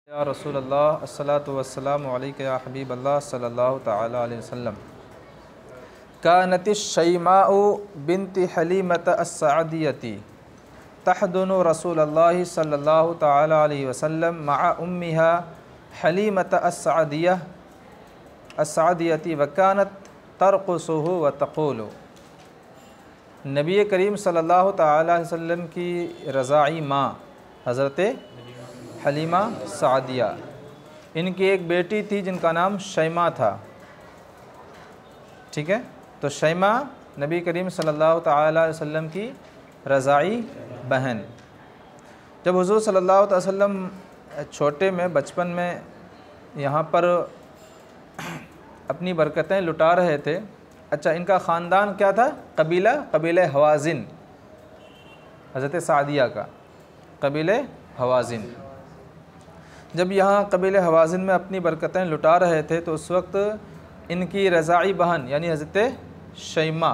या रसूलल्लाह अस्सलातु वस्सलामु अलैका या हबीबल्लाह सल्लल्लाहु तआला अलैहि वसल्लम। कानतिश शैमाउ बिन्ति हलीमत अस्सादियती तहदुनु रसूलल्लाह सल्लल्लाहु तआला अलैहि वसल्लम मआ उम्मिहा हलीमत अस्सादियती व कानत तरक़ुसुहु व तक़ूलु। नबी करीम सल्लल्लाहु तआला अलैहि वसल्लम की रज़ाई माँ हज़रत हलीमा सादिया, इनकी एक बेटी थी जिनका नाम शैमा था। ठीक है, तो शैमा नबी करीम सल्लल्लाहु तआला अलैहि वसल्लम की रज़ाई बहन। जब हुज़ूर सल्लल्लाहु अलैहि वसल्लम छोटे में बचपन में यहाँ पर अपनी बरकतें लुटा रहे थे। अच्छा, इनका ख़ानदान क्या था? कबीला हवाज़िन, हज़रत सादिया का कबीले हवाज़िन। जब यहाँ कबीले हवाज़िन में अपनी बरकतें लुटा रहे थे तो उस वक्त इनकी रज़ाई बहन यानी हज़रत शैमा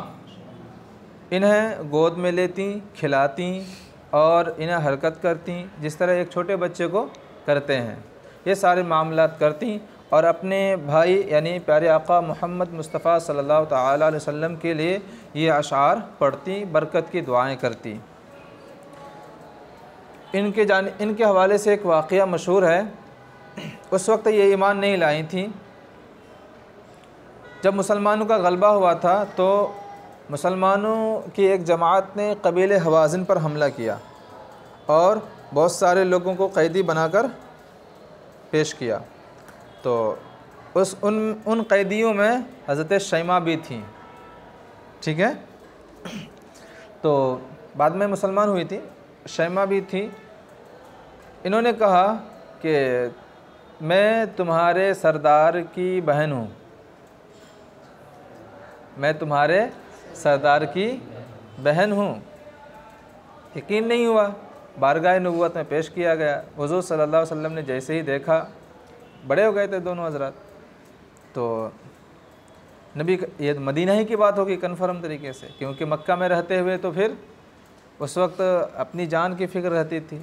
इन्हें गोद में लेती, खिलाती और इन्हें हरकत करती जिस तरह एक छोटे बच्चे को करते हैं। ये सारे मामलात करती और अपने भाई यानी प्यारे आका मोहम्मद मुस्तफ़ा सल्लल्लाहु तआला अलैहि वसल्लम के लिए ये अशार पढ़ती, बरकत की दुआएं करती। इनके हवाले से एक वाक़या मशहूर है। उस वक्त ये ईमान नहीं लाई थी। जब मुसलमानों का गलबा हुआ था तो मुसलमानों की एक जमात ने कबीले हवाज़िन पर हमला किया और बहुत सारे लोगों को कैदी बनाकर पेश किया। तो उन कैदियों में हज़रत शैमा भी थी। ठीक है, तो बाद में मुसलमान हुई थी, शैमा भी थी। इन्होंने कहा कि मैं तुम्हारे सरदार की बहन हूँ, मैं तुम्हारे सरदार की बहन हूँ। यकीन नहीं हुआ, बारगाह नबूवत में पेश किया गया। हुज़ूर सल्लल्लाहु अलैहि वसल्लम ने जैसे ही देखा, बड़े हो गए थे दोनों हज़रात, तो नबी, ये मदीना ही की बात होगी कन्फर्म तरीके से, क्योंकि मक्का में रहते हुए तो फिर उस वक्त अपनी जान की फ़िक्र रहती थी,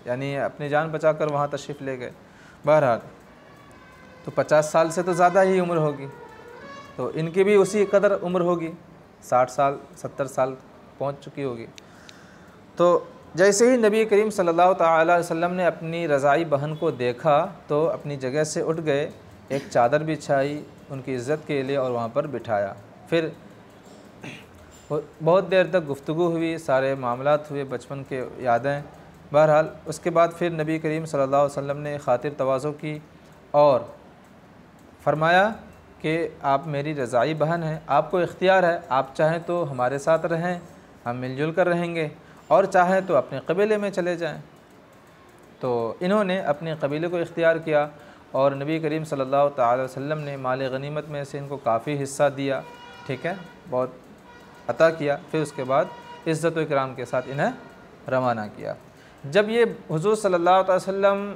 यानी अपनी जान बचाकर वहाँ तशरीफ़ ले गए। बहरहाल तो 50 साल से तो ज़्यादा ही उम्र होगी, तो इनकी भी उसी कदर उम्र होगी, 60 साल 70 साल पहुँच चुकी होगी। तो जैसे ही नबी करीम सल्लल्लाहु तआला अलैहि वसल्लम ने अपनी रज़ाई बहन को देखा तो अपनी जगह से उठ गए, एक चादर बिछाई उनकी इज़्ज़त के लिए और वहाँ पर बिठाया। फिर बहुत देर तक गुफ्तगू हुई, सारे मामलात हुए, बचपन के यादें। बहरहाल उसके बाद फिर नबी करीम सल्लल्लाहु अलैहि वसल्लम ने खातिर तवाज़ो की और फरमाया कि आप मेरी रज़ाई बहन हैं, आपको इख्तियार है, आप चाहें तो हमारे साथ रहें, हम मिलजुल कर रहेंगे, और चाहें तो अपने कबीले में चले जाएं। तो इन्होंने अपने कबीले को इख्तियार किया और नबी करीम सल्लल्लाहु तआला अलैहि वसल्लम ने माल गनीमत में से इनको काफ़ी हिस्सा दिया। ठीक है, बहुत अता किया। फिर उसके बाद इज़्ज़त व इकराम के साथ इन्हें रवाना किया। जब ये हुज़ूर सल्लल्लाहु अलैहि वसल्लम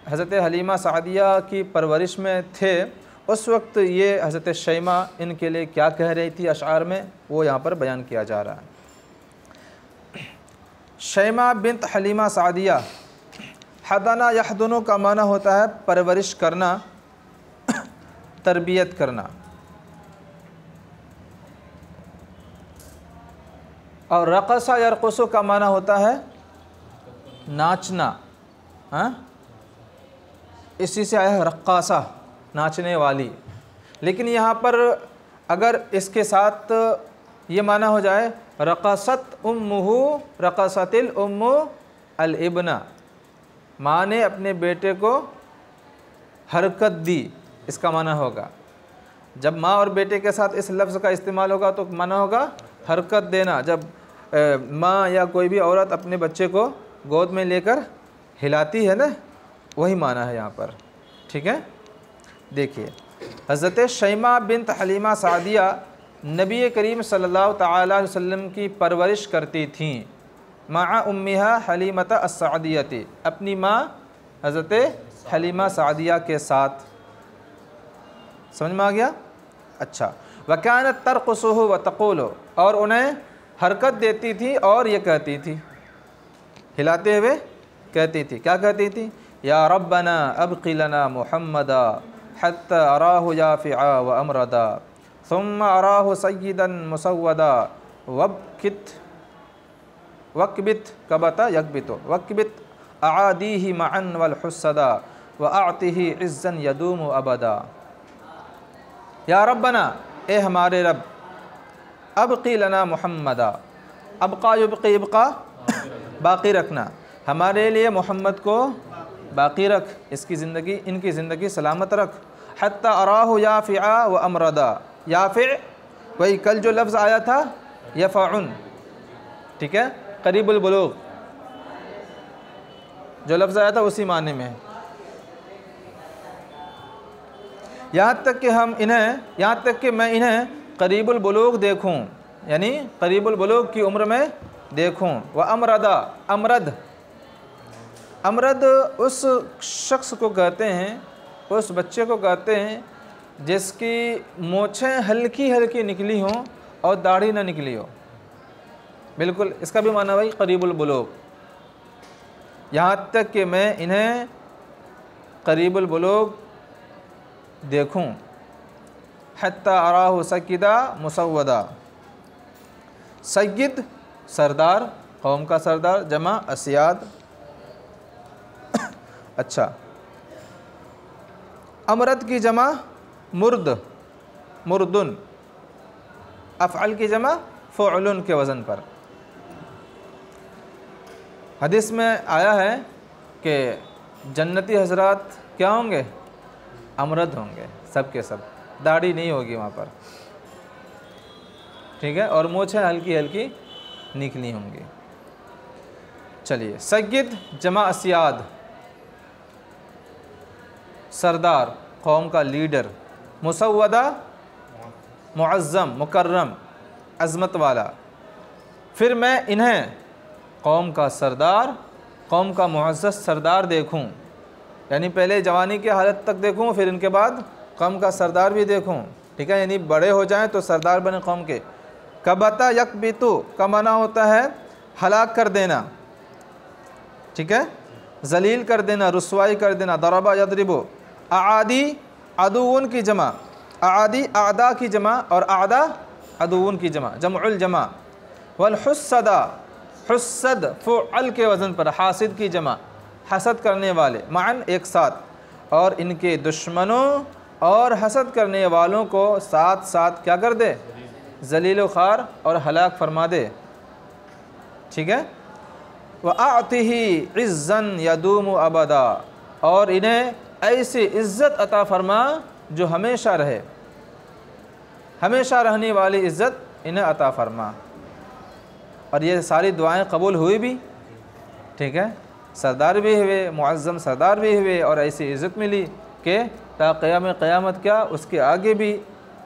हज़रत हलीमा सादिया की परवरिश में थे, उस वक्त ये हज़रत शैमा इनके लिए क्या कह रही थी अशार में, वो यहाँ पर बयान किया जा रहा है। शैमा बिन्त हलीमा सादिया, हदना यहदुनु का माना होता है परवरिश करना, तरबियत करना, और रक़सा यरक़ुसु का माना होता है नाचना। हाँ, इसी से आया है रक़्क़ासा, नाचने वाली। लेकिन यहाँ पर अगर इसके साथ ये माना हो जाए रक़सत उम्मुहु रक़सतिल उम्मु अल इब्ना, माँ ने अपने बेटे को हरकत दी, इसका माना होगा। जब माँ और बेटे के साथ इस लफ्ज़ का इस्तेमाल होगा तो माना होगा हरकत देना। जब माँ या कोई भी औरत अपने बच्चे को गोद में लेकर हिलाती है ना, वही माना है यहाँ पर। ठीक है, देखिए हज़रत शैमा बिन्त हलीमा सादिया नबी करीम सल्लल्लाहु तआला अलैहि वसल्लम की परवरिश करती थीं, माआ उम्मिहा हलीमत अस्सादियती, अपनी माँ हज़रत हलीमा सादिया के साथ। समझ में आ गया? अच्छा, वकानत तरक़ुसुहु व तक़ूलु, और उन्हें हरकत देती थी और ये कहती थी, हिलाते हुए कहती थी, क्या कहती थी या रब्बना अबक़ि लना मुहम्मदा हत्ता अराहु याफ़िआ व अमरदा सुम्मा अराहु सय्यिदन मुसव्वदा वक्बित कबता यकबितो वक्बित आदीही मअन वल हुस्सदा व आतिही इज़्ज़न यदूम अबदा। या रब्बना, ए हमारे रब, अबक़ि लना मुहम्मदा, अबक़ा युबक़ी इबक़ा, बाक़ी रखना, हमारे लिए मोहम्मद को बाक़ी रख, इसकी ज़िंदगी, इनकी ज़िंदगी सलामत रख। हत्ता अराहु याफ़िआ व अमरदा, याफ़ि वही कल जो लफ्ज़ आया था यफ़उन, ठीक है, करीबुल बुलूग़ जो लफ्ज़ आया था उसी माने में। यहाँ तक कि मैं इन्हें करीबुल बुलूग़ देखूँ, यानी करीबुल बुलूग़ की उम्र में देखूँ। व अमरदा, अमरद उस शख्स को कहते हैं, उस बच्चे को कहते हैं जिसकी मूँछें हल्की हल्की निकली हों और दाढ़ी ना निकली हो। बिल्कुल इसका भी माना भाई करीबुल बुलूग़। यहाँ तक कि मैं इन्हें करीबुल बुलूग़ देखूं। हत्ता अराहु सय्यिदा मुसव्वदा, सय्यिद सरदार, कौम का सरदार, जमा अस्याद। अच्छा, अमरद की जमा मुर्द, मुर्दुन, अफ़अल की जमा फ़ुअलुन के वज़न पर। हदीस में आया है कि जन्नती हज़रात क्या होंगे, अमरद होंगे, सब के सब, दाढ़ी नहीं होगी वहाँ पर, ठीक है, और मूँछें हल्की हल्की निकली होंगी। चलिए, सय्यिद जमा अस्याद, सरदार, कौम का लीडर। मुसव्वदा मुअज़्ज़म, मुकर्रम, अज़मत वाला। फिर मैं इन्हें कौम का सरदार, कौम का मुअज़्ज़ज़ सरदार देखूं, यानी पहले जवानी की हालत तक देखूं, फिर इनके बाद कौम का सरदार भी देखूं, ठीक है, यानी बड़े हो जाएं तो सरदार बने कौम के। कबता यकबितु का माना होता है हलाक कर देना, ठीक है, जलील कर देना, रुसवाई कर देना। दरबा यदरिबु, आदी अदुउन की जमा, आदी आदा की जमा और आदा अदुउन की जमा, जमउल जमा। वल हुस्सदा, हुस्सद फ़ुअल के वज़न पर, हासिद की जमा, हसद करने वाले, माअन एक साथ। और इनके दुश्मनों और हसद करने वालों को साथ साथ क्या कर दे, जलील व ख़ार और हलाक फरमा दे, ठीक है। व आतिही इज़्ज़न यदूम अबदा, और इन्हें ऐसी इज़्ज़त अता फरमा जो हमेशा रहे, हमेशा रहने वाली इज़्ज़त इन्हें अता फरमा। और ये सारी दुआएं कबूल हुई भी, ठीक है, सरदार भी हुए, मुअज़्ज़म सरदार भी हुए, और ऐसी इज़्ज़त मिली कि ता क़यामत क्या, उसके आगे भी,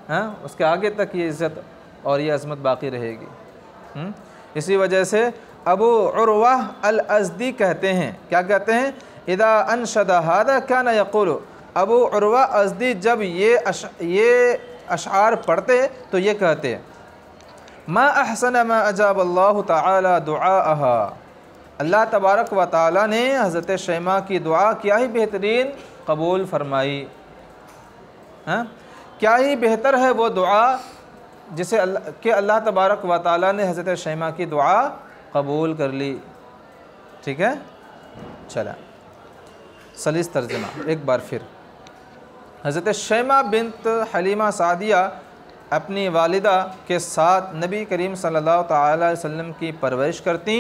हाँ, उसके आगे तक ये इज़्ज़त और ये अज़मत बाक़ी रहेगी। इसी वजह से अबू उर्वा अल अज़दी कहते हैं, क्या कहते हैं, इदा अनशदा हादा क्या न यक़ूलु, अबू उर्वा अज़दी जब ये अशआर पढ़ते तो ये कहते, मा अहसन मा अजाब अल्लाह ताला दुआहा, अल्लाह तबारक व ताला ने हज़रत शैमा की दुआ क्या ही बेहतरीन कबूल फरमाई। हाँ, क्या ही बेहतर है वो दुआ जिसे अल्लाह तबारक व ताला ने हज़रत शैमा की दुआ कबूल कर ली, ठीक है। चला सलीस तर्जमा एक बार फिर। हज़रत शैमा बिन्त हलीमा सादिया अपनी वालिदा के साथ नबी करीम सल्लल्लाहु तआला अलैहि वसल्लम की परवरिश करती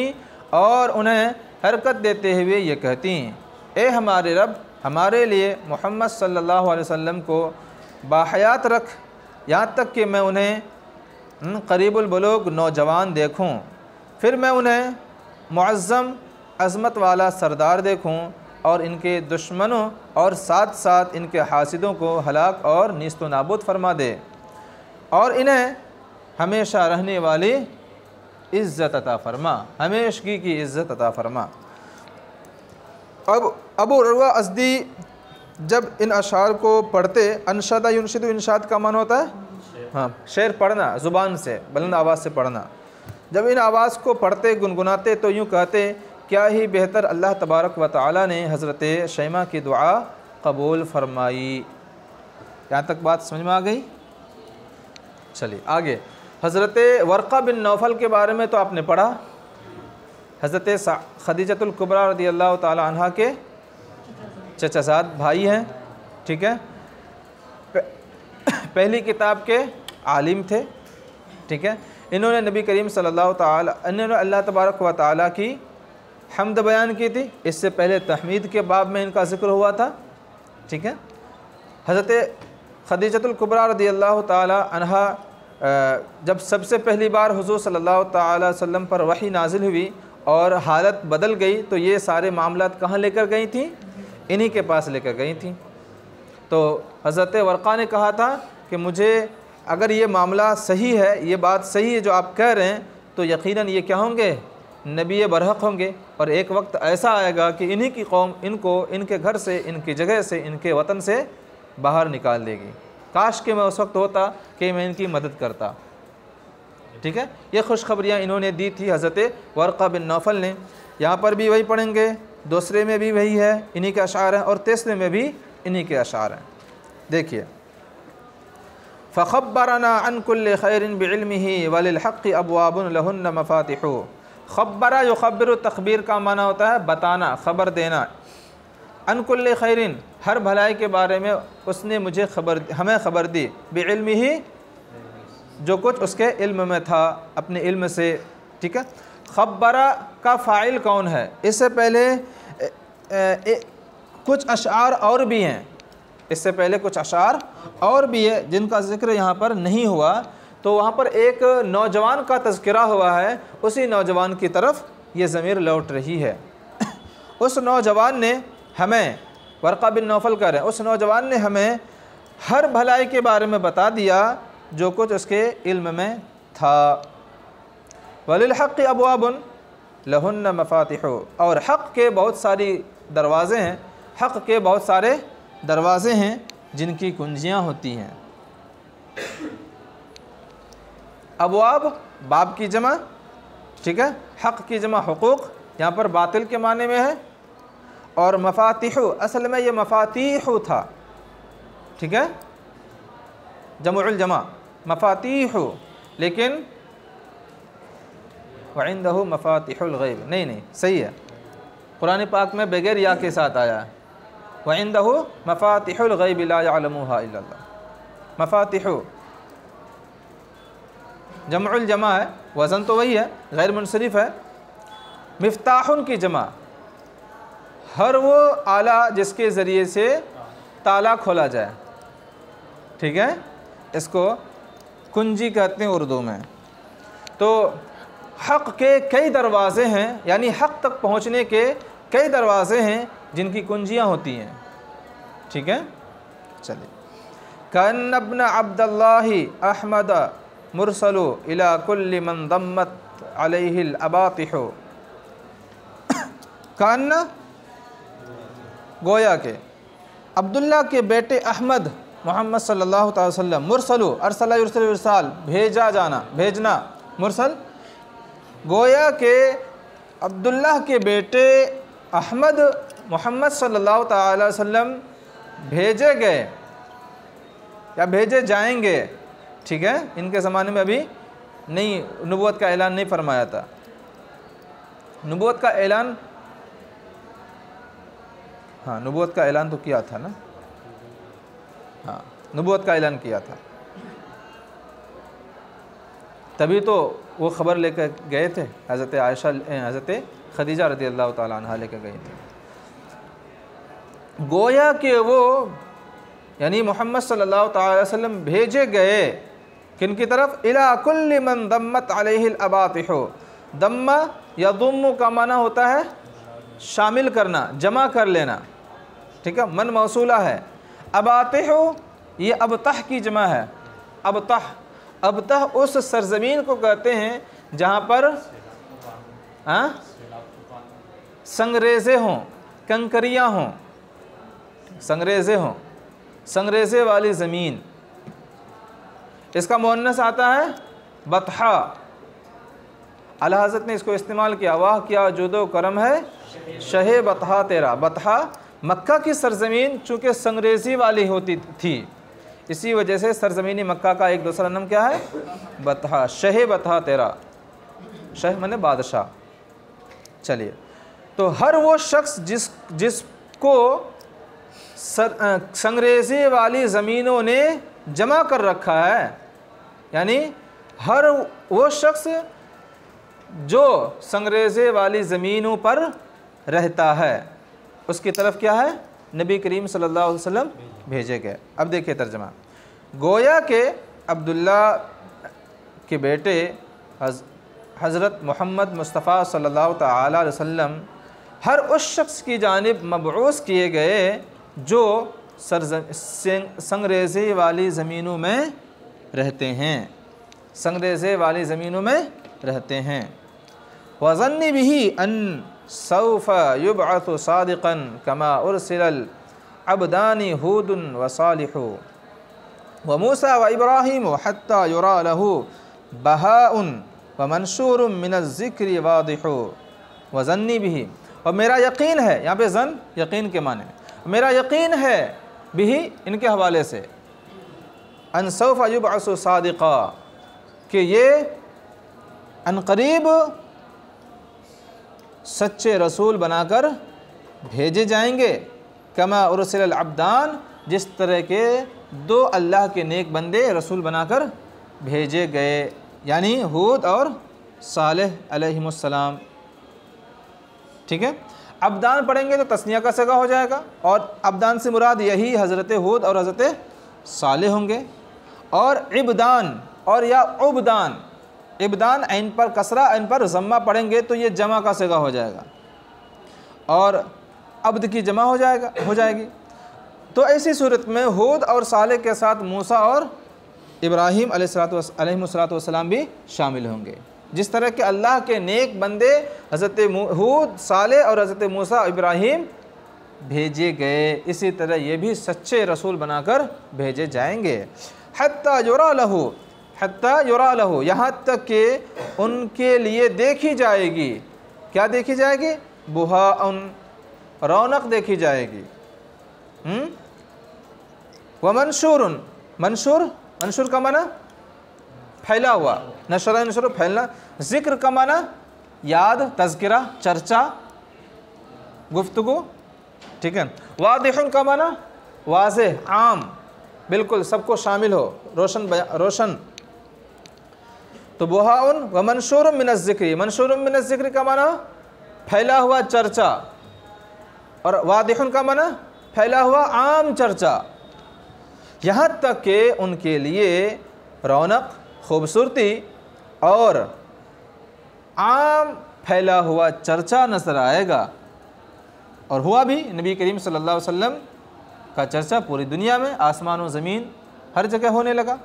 और उन्हें हरकत देते हुए ये कहती, ए हमारे रब, हमारे लिए मोहम्मद सल्लल्लाहु अलैहि वसल्लम को बाहयात रख, यहाँ तक कि मैं उन्हें करीबुल बुलूग नौजवान देखूँ, फिर मैं उन्हें मुअज़्ज़म अज़मत वाला सरदार देखूँ, और इनके दुश्मनों और साथ साथ इनके हासिदों को हलाक और नीस्त नाबूद फरमा दे, और इन्हें हमेशा रहने वाली इज़्ज़त अता फरमा, हमेशगी की इज़्ज़त अता फरमा। अब अबू उर्वा अज़दी जब इन अशार को पढ़ते, अनशदा युनशिदु, इनशाद का मान होता है, हाँ, शेर पढ़ना, ज़ुबान से बुलंद आवाज़ से पढ़ना। जब इन आवाज़ को पढ़ते, गुनगुनाते तो यूँ कहते क्या ही बेहतर अल्लाह तबारक व तआला ने हज़रत शैमा की दुआ कबूल फरमाई। यहाँ तक बात समझ में आ गई। चलिए आगे, हज़रत वर्क़ा बिन नौफल के बारे में तो आपने पढ़ा। हज़रत खदीजतुल कुबरा रज़ियल्लाहु ताला अन्हा के चचाज़ाद भाई हैं, ठीक है। पहली किताब के आलिम थे, ठीक है। इन्होंने नबी करीम सल्लल्लाहु ताला इन्होंने अल्लाह तबारक व ताला की हम्द बयान की थी। इससे पहले तहमीद के बाब में इनका ज़िक्र हुआ था, ठीक है। हज़रत खदीजतुल कुबरा रज़ियल्लाहु ताला अन्हा जब सबसे पहली बार हुज़ूर सल्लल्लाहु ताला अलैहि वसल्लम पर वही नाजिल हुई और हालत बदल गई, तो ये सारे मामलात कहाँ लेकर गई थी? इन्हीं के पास लेकर गई थी। तो हज़रत वर्क़ा ने कहा था कि मुझे अगर ये मामला सही है, ये बात सही है जो आप कह रहे हैं, तो यकीनन ये क्या होंगे? नबी बरहक़ होंगे। और एक वक्त ऐसा आएगा कि इन्हीं की कौम इनको इनके घर से, इनकी जगह से, इनके वतन से बाहर निकाल देगी। काश कि मैं उस वक्त होता कि मैं इनकी मदद करता, ठीक है। ये खुशखबरियाँ इन्होंने दी थी हज़रत वर्क़ा बिन नौफल ने। यहाँ पर भी वही पढ़ेंगे, दूसरे में भी वही है, इन्हीं के अशार हैं, और तीसरे में भी इन्हीं के अशार हैं। देखिए, फ़ख़ब्बरना अन कुल्लि खैरिन बिइल्मिही वलिल हक़्क़ि अब्वाबुन लहुन्न मफ़ातिहु। ख़ब्बरा युख़ब्बिरु तख़बीर का माना होता है बताना, ख़बर देना। अन कुल्लि खैरिन, हर भलाई के बारे में उसने मुझे हमें ख़बर दी। बिइल्मिही, जो कुछ उसके इल्म में था, अपने इल्म से, ठीक है। ख़ब्बरा का फ़ाइल कौन है? इससे पहले कुछ अशार और भी हैं, इससे पहले कुछ अशार और भी है जिनका ज़िक्र यहाँ पर नहीं हुआ। तो वहाँ पर एक नौजवान का तज़किरा हुआ है, उसी नौजवान की तरफ ये ज़मीर लौट रही है। उस नौजवान ने हमें, वर्क़ा बिन नौफल कह रहे हैं, उस नौजवान ने हमें हर भलाई के बारे में बता दिया जो कुछ उसके इल्म में था। वलिल हक़्क़ि अब्वाबुन लहुन्न मफ़ातिहु, और हक़ के बहुत सारी दरवाज़े हैं, हक़ के बहुत सारे दरवाज़े हैं जिनकी कुंजियाँ होती हैं। अबवाब बाब की जमा, ठीक है। हक़ की जमा हुकूक़, यहाँ पर बातिल के माने में है। और मफ़ातिहु, असल में ये मफ़ातिहु था, ठीक है, जमुउल जमा मफ़ातिहु, लेकिन वइंदहु मफ़ातिहुल गैब, नहीं सही है, कुरान पाक में बगैर या के साथ आया है। वइंदहु मफ़ातिहुल गैब ला यअलमुहा इल्लल्लाह। मफ़ातिहु जमुउल जमा है, वज़न तो वही है, गैर मुनसरिफ है। मिफ्ताहुन की जमा, हर वो आला जिसके ज़रिए से ताला खोला जाए, ठीक है, इसको कुंजी कहते हैं उर्दू में। तो हक़ के कई दरवाज़े हैं, यानी हक़ तक पहुँचने के कई दरवाज़े हैं जिनकी कुंजियाँ होती हैं, ठीक है। चलिए, कन्न इब्न अब्दुल्लाहि अहमद मुरसलु इला कुल्लि मन दम्मत अलैहिल अबातिहु। कन्न, गोया के अब्दुल्ला के बेटे अहमद मोहम्मद सल्लल्लाहु अलैहि वसल्लम, मुरसलु अरसला युरसल इरसाल, भेजा जाना, भेजना, मुरसल। गोया के अब्दुल्ला के बेटे अहमद मोहम्मद सल्लल्लाहु अलैहि वसल्लम भेजे गए या भेजे जाएंगे, ठीक है। इनके ज़माने में अभी नहीं, नबूवत का ऐलान नहीं फरमाया था। नबूवत का ऐलान, हाँ, नबूवत का ऐलान तो किया था ना, हाँ, नबूवत का ऐलान किया था, तभी तो वो ख़बर लेकर गए थे। हज़रत आयशा, हज़रत खदीजा रज़ियल्लाहु ताला अन्हा लेकर गए थे। गोया कि वो यानी मोहम्मद सल्लल्लाहु अलैहि वसल्लम भेजे गए किन की तरफ? इला कुल्लि मन दम्मत अलैहिल अबातिहु। दम्मा यदुम्मु का माना होता है शामिल करना, जमा कर लेना, ठीक है, मन मौसूला है। अबातिहु ये अबतह की जमा है। अबतह, अबतह उस सरज़मीन को कहते हैं जहाँ पर संगरेज़े हों, कंकरियाँ हों, संगरेज़े हों, संगरेज़े वाली ज़मीन। इसका मुअन्नस आता है बतहा, आला हज़रत ने इसको इस्तेमाल किया, वाह क्या जुदो करम है शहे बतहा तेरा। बतहा मक्का की सरज़मीन चूँकि संगरेज़ी वाली होती थी, इसी वजह से सरज़मीनी मक्का का एक दूसरा नाम क्या है, बतहा। शहे बतहा तेरा, शह माने बादशाह। चलिए, तो हर वो शख्स जिसको संगरेज़ी वाली ज़मीनों ने जमा कर रखा है, यानी हर वो शख्स जो संगरेज़े वाली ज़मीनों पर रहता है, उसकी तरफ क्या है, नबी करीम सल्लल्लाहु अलैहि वसल्लम भेजे गए। अब देखिए तर्जमा, गोया के अब्दुल्ला के बेटे हज़रत मोहम्मद मुस्तफ़ा सल्लल्लाहु तआला अलैहि वसल्लम हर उस शख्स की जानिब मबऊस किए गए जो संगरेज़े वाली ज़मीनों में रहते हैं, संगरेज़े वाली ज़मीनों में रहते हैं। वज़न्नी बिही अन सौफ़ युबअसु सादिक़न कमा उरसिलल अब्दानी हूदुन व सालिहु व मूसा व इब्राहीम हत्ता युरा लहु बहाउन व मंशूरुम मिनज़ ज़िक्रि वादिहु। वज़न्नी बिही, और मेरा यकीन है, यहाँ पे ज़न यकीन के माने, मेरा यकीन है बिही इनके हवाले से, अन सौफ़ युबअसु सादिक़ा, कि ये अनक़रीब सच्चे रसूल बनाकर भेजे जाएंगे, कमा उरसिलल अब्दान, जिस तरह के दो अल्लाह के नेक बंदे रसूल बनाकर भेजे गए, यानी हूद और सालेह अलैहिमुस्सलाम। ठीक है, अब्दान पढ़ेंगे तो तस्निया का सगा हो जाएगा, और अब्दान से मुराद यही हज़रत हूद और हज़रत सालेह होंगे। और इब्दान और या उब्दान, इब्दान ऐन पर कसरा ऐन पर ज़म्मा पढ़ेंगे तो ये जमा का सगा हो जाएगा, और अब्द की जमा हो जाएगी। तो ऐसी सूरत में हूद और सालेह के साथ मूसा और इब्राहीम अलैहिस्सलाम भी शामिल होंगे। जिस तरह के अल्लाह के नेक बंदे हज़रत हूद, सालेह और हज़रत मूसा इब्राहीम भेजे गए, इसी तरह ये भी सच्चे रसूल बनाकर भेजे जाएंगे। हत्ता युरा लहू, हत्ता युरा लहू, यहाँ तक कि उनके लिए देखी जाएगी, क्या देखी जाएगी, बुहाउन, रौनक देखी जाएगी। व मंशूरुन, मंशूर का माना फैला हुआ, नशर नशर फैलना, ज़िक्र का माना याद, तज़किरा, चर्चा, गुफ्तगू। ठीक है, वादिहुन का माना वाज़ेह, आम, बिल्कुल सबको शामिल हो, रोशन। तो बुहाउन व मंशूरुम मिनज़ ज़िक्री, मंशूरुम मिनज़ ज़िक्री का माना फैला हुआ चर्चा, और वादिहुन का माना फैला हुआ आम चर्चा। यहाँ तक कि उनके लिए रौनक, खूबसूरती और आम फैला हुआ चर्चा नज़र आएगा। और हुआ भी, नबी करीम सल्लल्लाहु अलैहि वसल्लम का चर्चा पूरी दुनिया में, आसमान व ज़मीन हर जगह होने लगा।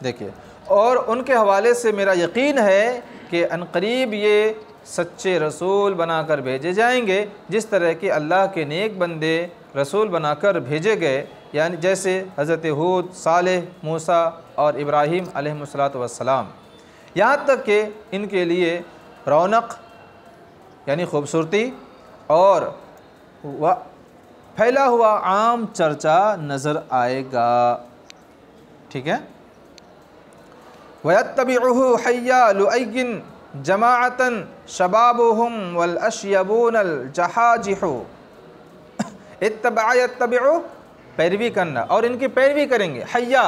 देखिए, और उनके हवाले से मेरा यकीन है कि अनकरीब ये सच्चे रसूल बनाकर भेजे जाएंगे, जिस तरह के अल्लाह के नेक बंदे रसूल बनाकर भेजे गए, यानी जैसे हज़रत हूद, सालेह, मूसा और इब्राहीम अलैहिस्सलातु वस्सलाम। यहाँ तक कि इनके लिए रौनक यानी खूबसूरती और फैला हुआ आम चर्चा नज़र आएगा। ठीक है, वयत्तबिउहु हय्या लुअय्यिन जमाअतन शबाबुहुम वल अशयबूनल जहाजिहु। इत्तबअ यत्तबिउ, पैरवी करना, और इनकी पैरवी करेंगे। हय्या,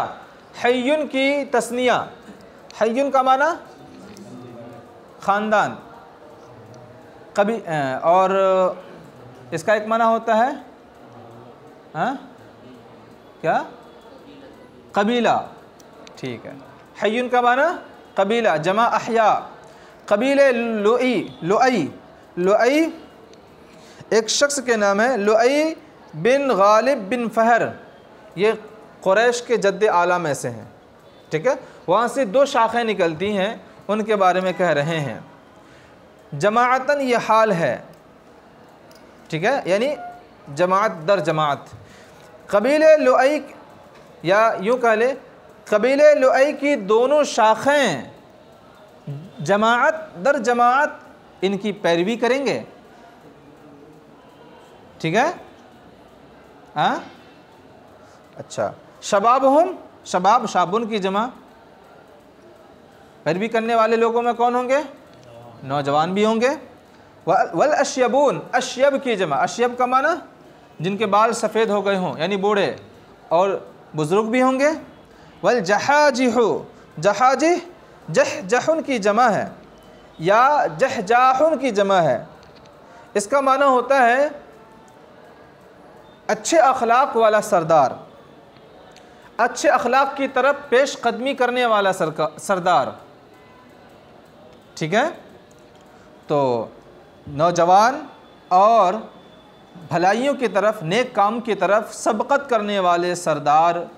हय्युन की तस्निया, हय्युन का माना ख़ानदान, कभी, और इसका एक माना होता है क्या, कबीला। ठीक है, हय्युन का माना कबीला, जमा अहया, कबीले लुअई एक शख्स के नाम है, लुअई बिन गालिब बिन फ़हर, ये कुरैश के जद्द आला में से हैं। ठीक है, वहाँ से दो शाखें निकलती हैं, उनके बारे में कह रहे हैं। जमाअतन ये हाल है, ठीक है, यानी जमात दर जमात। कबीले लुअई, या यूँ कह ले कबीले लुअई की दोनों शाखें जमाअत दर जमाअत इनकी पैरवी करेंगे। ठीक है, हाँ अच्छा। शबाबहुम, शबाब शाबुन की जमा, पैरवी करने वाले लोगों में कौन होंगे? नौजवान भी होंगे। वल अश्यबून, अश्यब की जमा, अश्यब का माना जिनके बाल सफ़ेद हो गए हों यानी बूढ़े, और बुज़ुर्ग भी होंगे। वल जहाजिहु, जहाजिह जहजहुन की जमा है या जहजाहुन की जमा है। इसका माना होता है अच्छे अखलाक वाला सरदार, अच्छे अखलाक की तरफ पेश कदमी करने वाला सरदार। ठीक है, तो नौजवान और भलाइयों की तरफ, नेक काम की तरफ सबकत करने वाले सरदार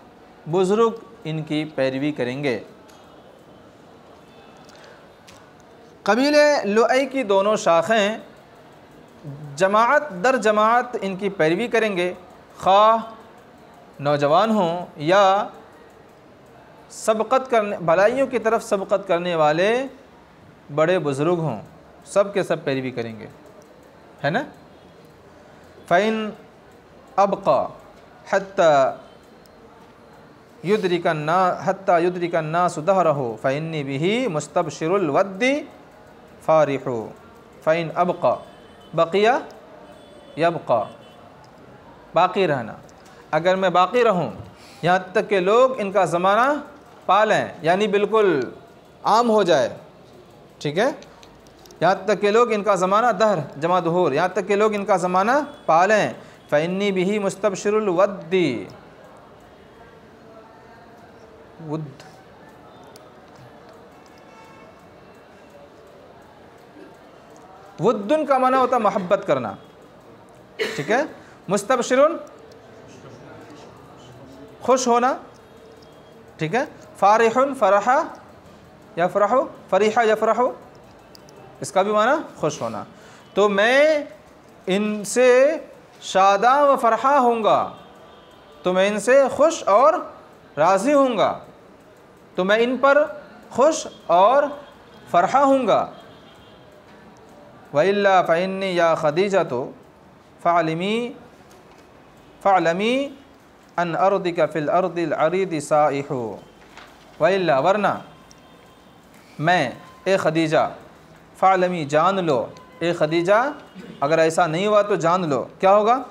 बुज़ुर्ग इनकी पैरवी करेंगे। कबीले लुअई की दोनों शाखें जमाअत दर जमाअत इनकी पैरवी करेंगे, खा नौजवान हों या सबकत करने, भलाइयों की तरफ सबकत करने वाले बड़े बुज़ुर्ग हों, सब के सब पैरवी करेंगे, है ना। फ़ैन अबक़ा हत्ता युद्रिकन नास दहरहु फ़इन्नी बिही मुस्तबशिरुल वद्दी फ़ारिहु। फ़ैन अबक़ा, बक़िया यबक़ा, बाक़ी रहना। अगर मैं बाक़ी रहूं यहाँ तक कि लोग इनका ज़माना पा लें, यानी बिल्कुल आम हो जाए। ठीक है, यहाँ तक के लोग इनका ज़माना, दहर जमा दुहूर, यहाँ तक के लोग इनका ज़माना पा लें। फ़इन्नी बिही मुस्तबशिरुल वद्दी, वुद, वुद्दुन का माना होता मोहब्बत करना। ठीक है, मुस्तबशिरुन खुश होना। ठीक है, फ़ारिहुन फ़रहा यफ़रहु, फ़रीहा यफ़रहु, इसका भी माना खुश होना। तो मैं इनसे शादा व फ़रहा होऊंगा, तो मैं इनसे खुश और राज़ी होऊंगा, तो मैं इन पर खुश और फ़रहा होऊंगा। वइल्ला फ़इन्नी या खदीजतु फ़अलमी अन अर्दिका फ़िल अर्दिल अरीदि साइहु। वइल्ला, वरना मैं, ए खदीजा, फ़अलमी जान लो, ए खदीजा अगर ऐसा नहीं हुआ तो जान लो क्या होगा?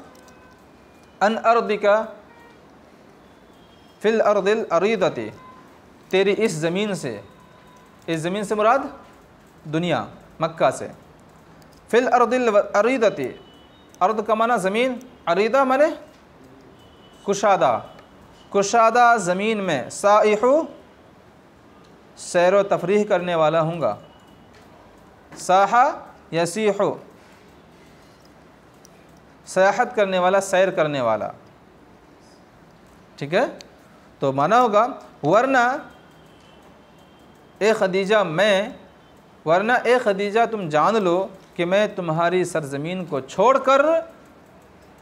अन अर्दिका फ़िल अर्दिल अरीदति, तेरी इस ज़मीन से, इस ज़मीन से मुराद दुनिया, मक्का से। फ़िल अर्दिल अरीदति, अर्द का माना ज़मीन, अरीदा माने कुशादा, कुशादा ज़मीन में, साइहु सैर व तफरीह करने वाला हूँगा। साहा यसीहु, सयाहत करने वाला, सैर करने वाला। ठीक है, तो माना होगा वरना ए खदीजा मैं, वरना ए खदीजा तुम जान लो कि मैं तुम्हारी सरज़मीन को छोड़कर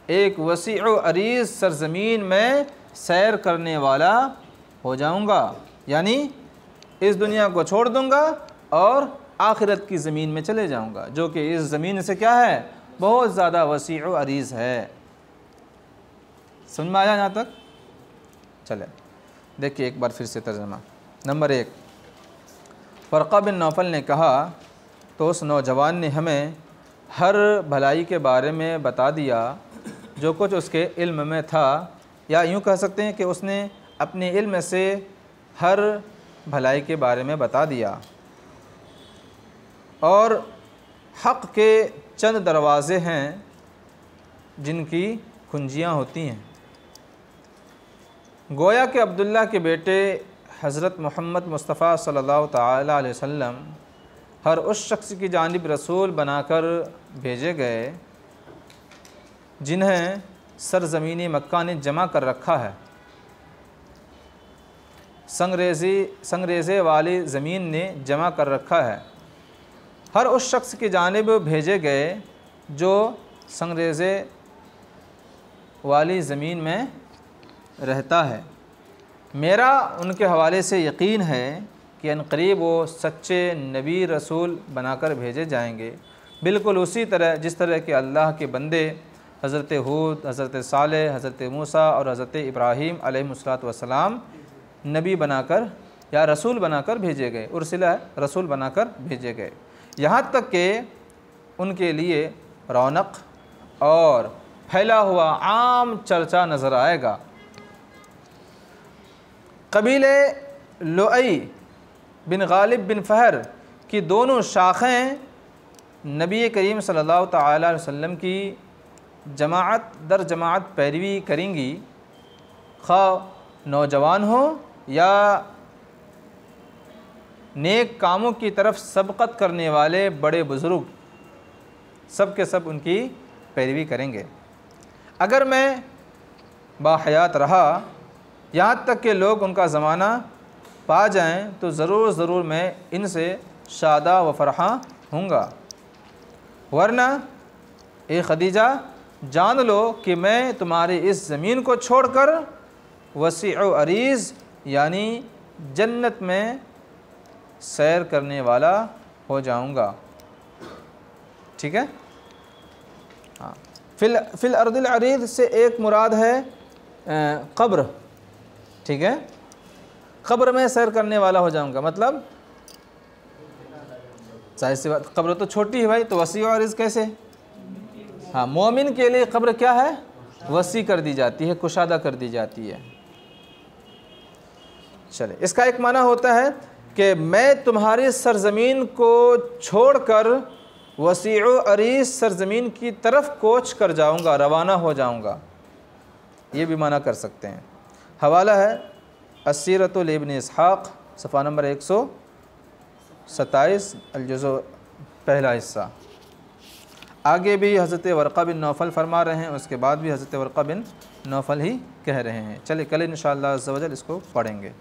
एक वसी व अरीज़ सरज़मीन में सैर करने वाला हो जाऊँगा, यानी इस दुनिया को छोड़ दूँगा और आखिरत की ज़मीन में चले जाऊँगा, जो कि इस ज़मीन से क्या है, बहुत ज़्यादा वसी व अरीज़ है। समझ में आया यहाँ तक? चले देखिए एक बार फिर से तर्जमा। नंबर 1, फ़रक़ा बिन नौफल ने कहा तो उस नौजवान ने हमें हर भलाई के बारे में बता दिया जो कुछ उसके इल्म में था, या यूँ कह सकते हैं कि उसने अपने इल्म से हर भलाई के बारे में बता दिया। और हक़ के चंद दरवाज़े हैं जिनकी कुंजियाँ होती हैं। गोया के अब्दुल्ला के बेटे हज़रत मोहम्मद मुस्तफ़ा सल्लल्लाहु तआला अलैहि वसल्लम हर उस शख्स की जानिब रसूल बनाकर भेजे गए जिन्हें सरज़मीनी मक्का ने जमा कर रखा है। संगरेज़े वाली ज़मीन ने जमा कर रखा है। हर उस शख्स की जानिब भेजे गए जो संगरेज़े वाली ज़मीन में रहता है। मेरा उनके हवाले से यकीन है कि अनकरीब वो सच्चे नबी रसूल बनाकर भेजे जाएंगे। बिल्कुल उसी तरह जिस तरह के अल्लाह के बंदे हज़रत हूद, हज़रत सालेह, हज़रत मूसा और हज़रत इब्राहीम अलैहिस्सलातु वस्सलाम नबी बनाकर या रसूल बनाकर भेजे गए, उर्सिला रसूल बनाकर भेजे गए। यहाँ तक कि उनके लिए रौनक और फैला हुआ आम चर्चा नज़र आएगा। कबीले लुअई बिन गालिब बिन फ़हर की दोनों शाखें नबी करीम सल्लल्लाहु तआला अलैहि वसल्लम की जमाअत दर जमाअत पैरवी करेंगी, खा नौजवान हो या नेक कामों की तरफ सबकत करने वाले बड़े बुज़ुर्ग, सब के सब उनकी पैरवी करेंगे। अगर मैं बाहयात रहा, यहाँ तक कि लोग उनका ज़माना पा जाएं, तो ज़रूर मैं इनसे शादा व फ़रहा हूँगा। वरना ए खदीजा, जान लो कि मैं तुम्हारी इस ज़मीन को छोड़कर वसी व अरीज़ यानी जन्नत में सैर करने वाला हो जाऊँगा। ठीक है। हाँ, फिल अर्दिल अरीज़ से एक मुराद है कब्र। ठीक है, कब्र में सैर करने वाला हो जाऊँगा, मतलब जाहिर सी बात, कब्र तो छोटी है भाई, तो वसी व अरीज़ कैसे। हाँ, मोमिन के लिए कब्र क्या है, वसी कर दी जाती है, कुशादा कर दी जाती है। चले, इसका एक माना होता है कि मैं तुम्हारी सरज़मीन को छोड़कर वसी व अरीज़ सरज़मीन की तरफ कोच कर जाऊँगा, रवाना हो जाऊँगा, ये भी माना कर सकते हैं। हवाला है अस्सीरतुल इब्न इसहाक़, सफ़ा नंबर 127, अलजुज़ो पहला हिस्सा। आगे भी हज़रत वर्क़ा बिन नौफ़ल फरमा रहे हैं, उसके बाद भी हज़रत वर्क़ा बिन नौफ़ल ही कह रहे हैं। चलिए कल इंशाअल्लाह अज़्ज़ा वजल इसको पढ़ेंगे।